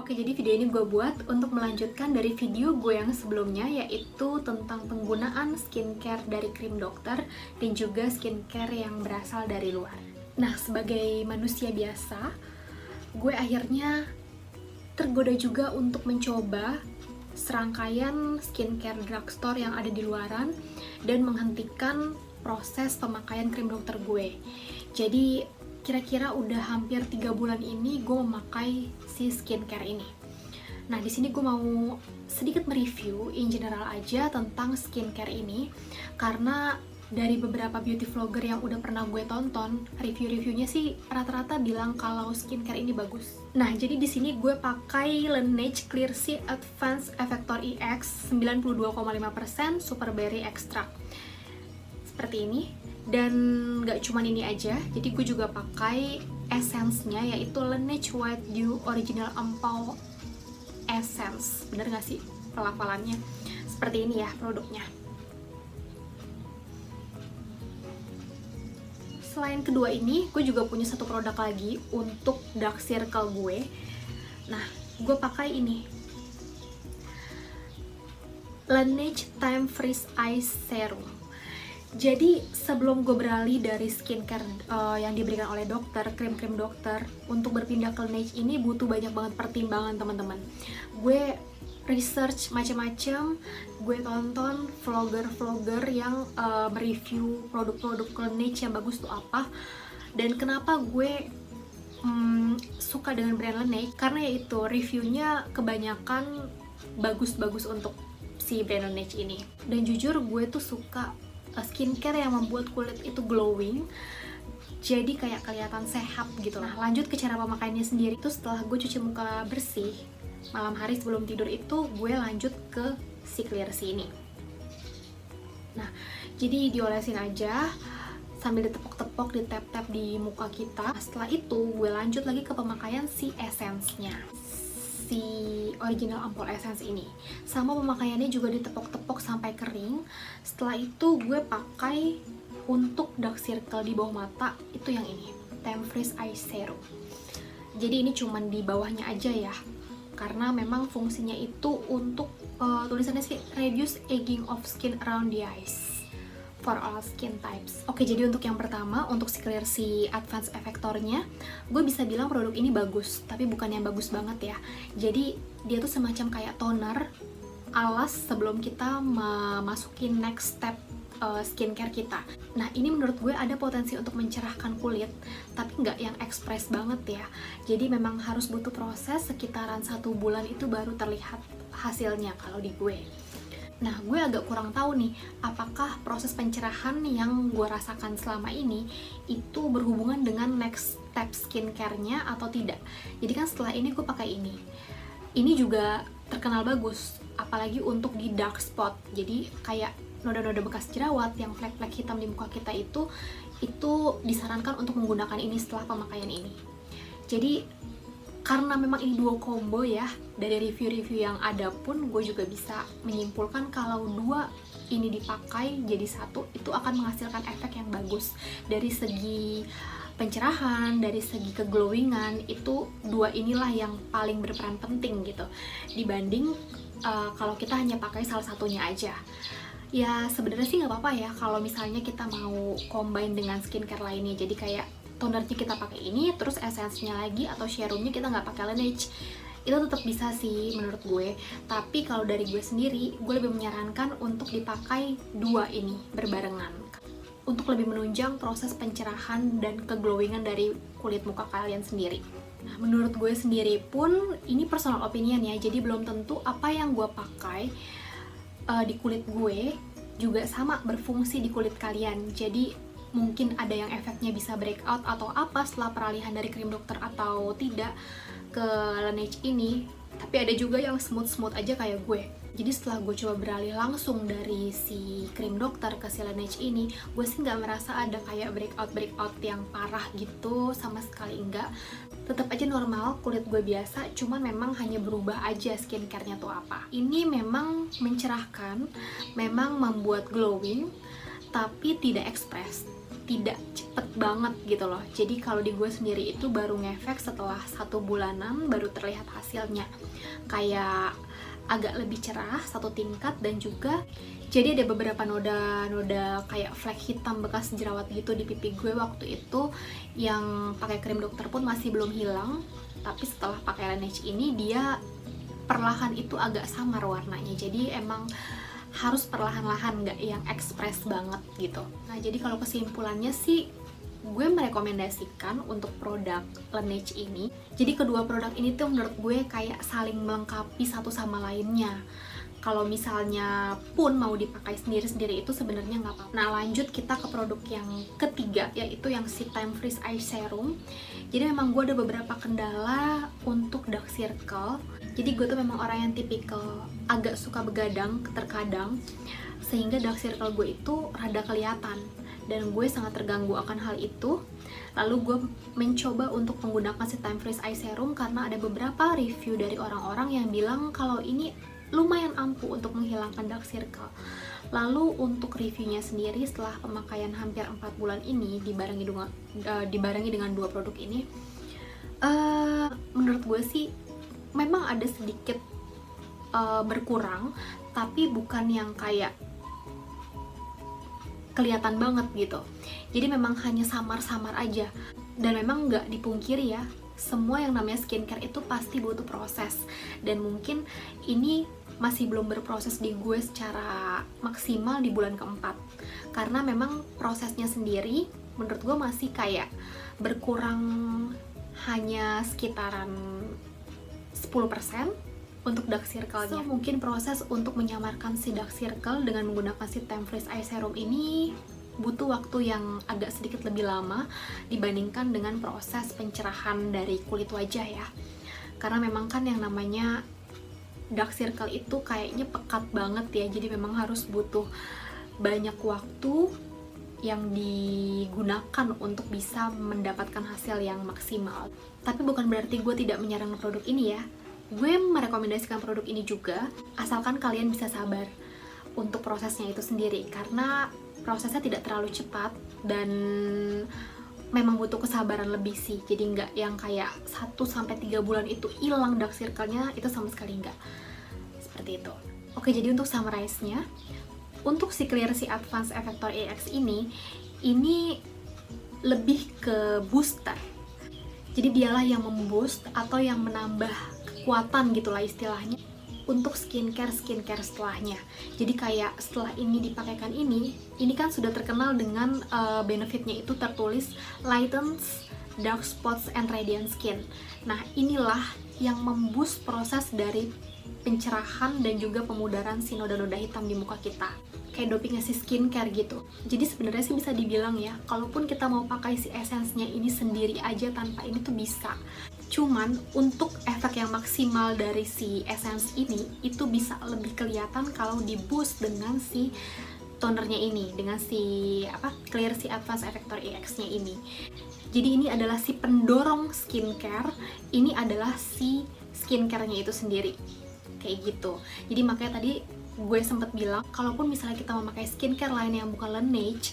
Oke, jadi video ini gue buat untuk melanjutkan dari video gue yang sebelumnya, yaitu tentang penggunaan skincare dari krim dokter dan juga skincare yang berasal dari luar. Nah, sebagai manusia biasa, gue akhirnya tergoda juga untuk mencoba serangkaian skincare drugstore yang ada di luaran dan menghentikan proses pemakaian krim dokter gue. Jadi kira-kira udah hampir 3 bulan ini gue memakai si skincare ini. Nah, di sini gue mau sedikit mereview in general aja tentang skincare ini, karena dari beberapa beauty vlogger yang udah pernah gue tonton, review-reviewnya sih rata-rata bilang kalau skincare ini bagus. Nah, jadi di sini gue pakai Laneige Clear Sea Advanced Effector EX 92,5% Super Berry Extract. Seperti ini. Dan gak cuman ini aja, jadi gue juga pakai essence-nya, yaitu Laneige White Dew Original Ampoule Essence. Bener gak sih pelafalannya? Seperti ini ya produknya. Selain kedua ini, gue juga punya satu produk lagi untuk dark circle gue. Nah, gue pakai ini, Laneige Time Freeze Ice Serum. Jadi sebelum gue beralih dari skincare yang diberikan oleh dokter, krim-krim dokter, untuk berpindah ke Laneige ini butuh banyak banget pertimbangan, teman-teman. Gue research macam-macam, gue tonton vlogger-vlogger yang mereview produk-produk Laneige yang bagus tuh apa, dan kenapa gue suka dengan brand Laneige, karena yaitu reviewnya kebanyakan bagus-bagus untuk si brand Laneige ini. Dan jujur gue tuh suka skincare yang membuat kulit itu glowing, jadi kayak kelihatan sehat gitu. Nah, lanjut ke cara pemakaiannya sendiri. Itu setelah gue cuci muka bersih malam hari sebelum tidur, itu gue lanjut ke si Clear Sea ini. Nah, jadi diolesin aja sambil ditepok-tepok, ditap-tap di muka kita. Setelah itu gue lanjut lagi ke pemakaian si essence-nya, si Original Ampoule Essence ini. Sama pemakaiannya juga ditepok-tepok sampai kering. Setelah itu gue pakai untuk dark circle di bawah mata, itu yang ini, Time Freeze Ice Serum. Jadi ini cuman di bawahnya aja ya, karena memang fungsinya itu untuk tulisannya sih reduce aging of skin around the eyes for all skin types. Oke, jadi untuk yang pertama, untuk si Clear Sea Advanced Effector-nya, gue bisa bilang produk ini bagus, tapi bukan yang bagus banget ya. Jadi dia tuh semacam kayak toner alas sebelum kita memasukin next step skincare kita. Nah, ini menurut gue ada potensi untuk mencerahkan kulit, tapi nggak yang ekspres banget ya. Jadi memang harus butuh proses sekitaran 1 bulan itu baru terlihat hasilnya kalau di gue. Nah, gue agak kurang tahu nih, apakah proses pencerahan yang gue rasakan selama ini itu berhubungan dengan next step skincare-nya atau tidak. Jadi kan setelah ini gue pakai ini. Ini juga terkenal bagus, apalagi untuk di dark spot. Jadi kayak noda-noda bekas jerawat, yang flek-flek hitam di muka kita itu disarankan untuk menggunakan ini setelah pemakaian ini. Jadi karena memang ini duo combo ya, dari review-review yang ada pun gue juga bisa menyimpulkan kalau dua ini dipakai jadi satu itu akan menghasilkan efek yang bagus. Dari segi pencerahan, dari segi keglowingan, itu dua inilah yang paling berperan penting gitu, dibanding kalau kita hanya pakai salah satunya aja. Ya sebenarnya sih nggak apa-apa ya kalau misalnya kita mau combine dengan skincare lainnya, jadi kayak tonernya kita pakai ini, terus essence-nya lagi atau serumnya kita nggak pakai Laneige, itu tetap bisa sih menurut gue. Tapi kalau dari gue sendiri, gue lebih menyarankan untuk dipakai dua ini berbarengan untuk lebih menunjang proses pencerahan dan keglowingan dari kulit muka kalian sendiri. Nah, menurut gue sendiri pun ini personal opinion ya, jadi belum tentu apa yang gue pakai di kulit gue juga sama berfungsi di kulit kalian. Jadi mungkin ada yang efeknya bisa breakout atau apa setelah peralihan dari krim dokter atau tidak ke Laneige ini, tapi ada juga yang smooth-smooth aja kayak gue. Jadi setelah gue coba beralih langsung dari si krim dokter ke si Laneige ini, gue sih nggak merasa ada kayak breakout yang parah gitu, sama sekali enggak. Tetap aja normal, kulit gue biasa, cuman memang hanya berubah aja skincare-nya tuh apa. Ini memang mencerahkan, memang membuat glowing, tapi tidak ekspres, tidak cepet banget gitu loh. Jadi kalau di gue sendiri itu baru ngefek setelah 1 bulanan baru terlihat hasilnya, kayak agak lebih cerah 1 tingkat, dan juga jadi ada beberapa noda-noda kayak flek hitam bekas jerawat gitu di pipi gue waktu itu yang pakai krim dokter pun masih belum hilang. Tapi setelah pakai Laneige ini dia perlahan itu agak samar warnanya, jadi emang harus perlahan-lahan, nggak yang ekspres banget gitu. Nah jadi kalau kesimpulannya sih, gue merekomendasikan untuk produk Laneige ini. Jadi kedua produk ini tuh menurut gue kayak saling melengkapi satu sama lainnya. Kalau misalnya pun mau dipakai sendiri-sendiri itu sebenarnya nggak apa-apa. Nah lanjut kita ke produk yang ketiga, yaitu yang si Time Freeze Eye Serum. Jadi memang gue ada beberapa kendala untuk dark circle. Jadi gue tuh memang orang yang tipikal agak suka begadang terkadang, sehingga dark circle gue itu rada kelihatan, dan gue sangat terganggu akan hal itu. Lalu gue mencoba untuk menggunakan si Time Freeze Eye Serum karena ada beberapa review dari orang-orang yang bilang kalau ini lumayan ampuh untuk menghilangkan dark circle. Lalu untuk reviewnya sendiri setelah pemakaian hampir 4 bulan ini dibarengi dengan 2 produk ini, menurut gue sih memang ada sedikit berkurang, tapi bukan yang kayak kelihatan banget gitu. Jadi memang hanya samar-samar aja. Dan memang nggak dipungkiri ya, semua yang namanya skincare itu pasti butuh proses. Dan mungkin ini masih belum berproses di gue secara maksimal di bulan keempat, karena memang prosesnya sendiri menurut gue masih kayak berkurang hanya sekitaran 10% untuk dark circle-nya. So, mungkin proses untuk menyamarkan si dark circle dengan menggunakan si Time Freeze Eye Serum ini butuh waktu yang agak sedikit lebih lama dibandingkan dengan proses pencerahan dari kulit wajah ya. Karena memang kan yang namanya dark circle itu kayaknya pekat banget ya, jadi memang harus butuh banyak waktu yang digunakan untuk bisa mendapatkan hasil yang maksimal. Tapi bukan berarti gue tidak menyarankan produk ini ya. Gue merekomendasikan produk ini juga, asalkan kalian bisa sabar untuk prosesnya itu sendiri, karena prosesnya tidak terlalu cepat dan memang butuh kesabaran lebih sih. Jadi nggak yang kayak 1-3 bulan itu hilang dark circle-nya, itu sama sekali nggak seperti itu. Oke, jadi untuk summarize-nya, untuk si Clear C Advanced Effector EX ini lebih ke booster. Jadi dialah yang memboost atau yang menambah kekuatan gitulah istilahnya untuk skincare setelahnya. Jadi kayak setelah ini dipakaikan ini kan sudah terkenal dengan benefitnya itu tertulis lightens dark spots and radiant skin. Nah inilah yang memboost proses dari pencerahan dan juga pemudaran si noda-noda hitam di muka kita, kayak dopingnya si skincare gitu. Jadi sebenarnya sih bisa dibilang ya, kalaupun kita mau pakai si essence-nya ini sendiri aja tanpa ini tuh bisa. Cuman untuk efek yang maksimal dari si essence ini itu bisa lebih kelihatan kalau di boost dengan si tonernya ini, dengan si Clear C Advanced Effector EX-nya ini. Jadi ini adalah si pendorong skincare, ini adalah si skincare-nya itu sendiri. Kayak gitu. Jadi makanya tadi gue sempet bilang, kalaupun misalnya kita memakai skincare lain yang bukan Laneige,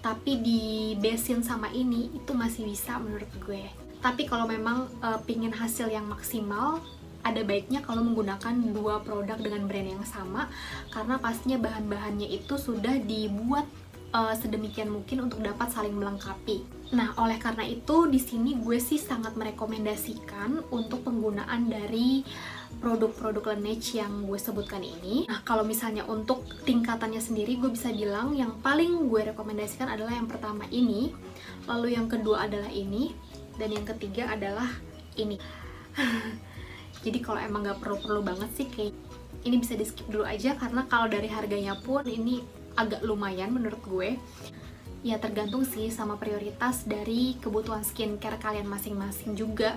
tapi di basein sama ini, itu masih bisa menurut gue. Tapi kalau memang pingin hasil yang maksimal, ada baiknya kalau menggunakan 2 produk dengan brand yang sama, karena pastinya bahan-bahannya itu sudah dibuat sedemikian mungkin untuk dapat saling melengkapi. Nah, oleh karena itu di sini gue sih sangat merekomendasikan untuk penggunaan dari produk-produk Laneige yang gue sebutkan ini. Nah, kalau misalnya untuk tingkatannya sendiri, gue bisa bilang yang paling gue rekomendasikan adalah yang pertama ini, lalu yang kedua adalah ini, dan yang ketiga adalah ini. Jadi kalau emang gak perlu-perlu banget sih, kayak ini bisa di skip dulu aja, karena kalau dari harganya pun ini agak lumayan menurut gue. Ya tergantung sih sama prioritas dari kebutuhan skincare kalian masing-masing juga.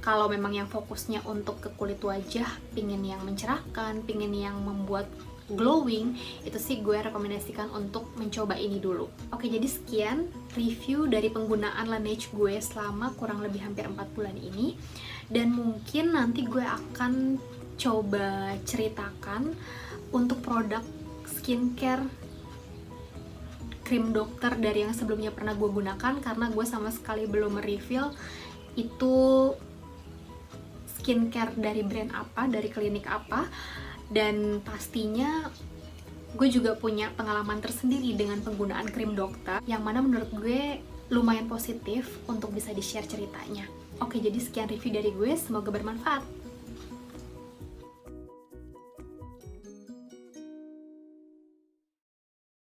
Kalau memang yang fokusnya untuk ke kulit wajah, pingin yang mencerahkan, pingin yang membuat glowing, itu sih gue rekomendasikan untuk mencoba ini dulu. Oke, jadi sekian review dari penggunaan Laneige gue selama kurang lebih hampir 4 bulan ini. Dan mungkin nanti gue akan coba ceritakan untuk produk skincare krim dokter dari yang sebelumnya pernah gue gunakan, karena gue sama sekali belum mereview itu skincare dari brand apa, dari klinik apa. Dan pastinya gue juga punya pengalaman tersendiri dengan penggunaan krim dokter, yang mana menurut gue lumayan positif untuk bisa di-share ceritanya. Oke, jadi sekian review dari gue, semoga bermanfaat.